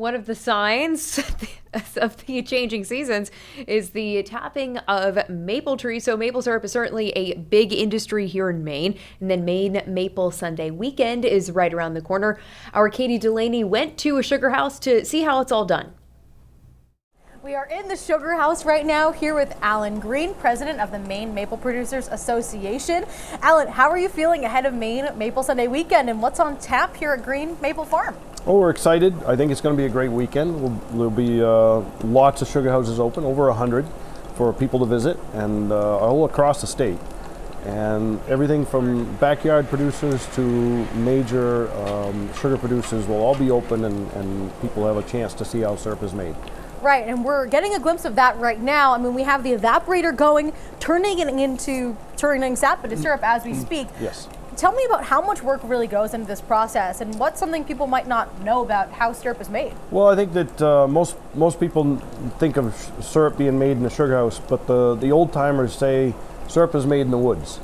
One of the signs of the changing seasons is the tapping of maple trees. So maple syrup is certainly a big industry here in Maine. And then Maine Maple Sunday weekend is right around the corner. Our Katie Delaney went to a sugar house to see how it's all done. We are in the sugar house right now here with Alan Greene, president of the Maine Maple Producers Association. Alan, how are you feeling ahead of Maine Maple Sunday weekend and what's on tap here at Greene Maple Farm? Oh, we're excited. I think it's going to be a great weekend. There'll be lots of sugar houses open, over 100 for people to visit, and all across the state. And everything from backyard producers to major sugar producers will all be open, and people have a chance to see how syrup is made. Right, and we're getting a glimpse of that right now. I mean, we have the evaporator going, turning sap into syrup as we speak. Yes. Tell me about how much work really goes into this process and what's something people might not know about how syrup is made. Well, I think that most people think of syrup being made in a sugar house, but the old timers say syrup is made in the woods.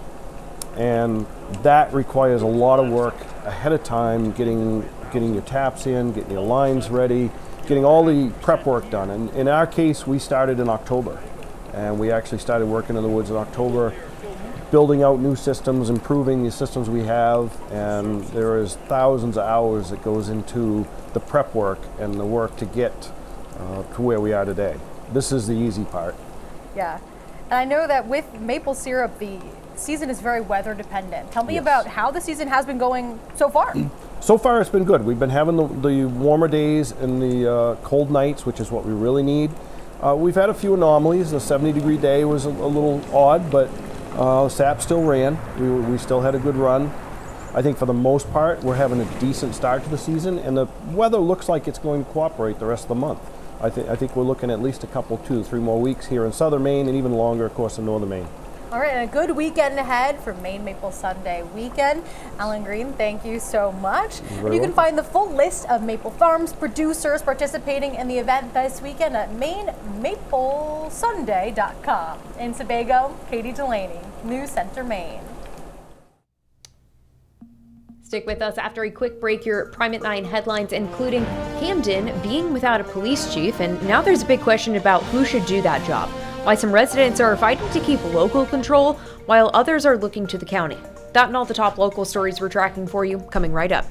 And that requires a lot of work ahead of time, getting your taps in, getting your lines ready, getting all the prep work done. And in our case, we started in October. And we actually started working in the woods in October, building out new systems, improving the systems we have. And there is thousands of hours that goes into the prep work and the work to get to where we are today. This is the easy part. Yeah. And I know that with maple syrup, the season is very weather dependent. Tell me Yes. about how the season has been going so far. So far, it's been good. We've been having the warmer days and the cold nights, which is what we really need. We've had a few anomalies. The 70-degree day was a little odd, but sap still ran. We still had a good run. I think for the most part, we're having a decent start to the season, and the weather looks like it's going to cooperate the rest of the month. I think we're looking at least a couple, 2 to 3 more weeks here in southern Maine, and even longer, of course, in northern Maine. All right, and a good weekend ahead for Maine Maple Sunday weekend. Alan Greene, thank you so much. And you can find the full list of Maple Farms producers participating in the event this weekend at maine-maplesunday.com. In Sebago, Katie Delaney, News Center, Maine. Stick with us after a quick break. Your Prime at 9 headlines, including Camden being without a police chief. And now there's a big question about who should do that job. Why some residents are fighting to keep local control while others are looking to the county. That and all the top local stories we're tracking for you coming right up.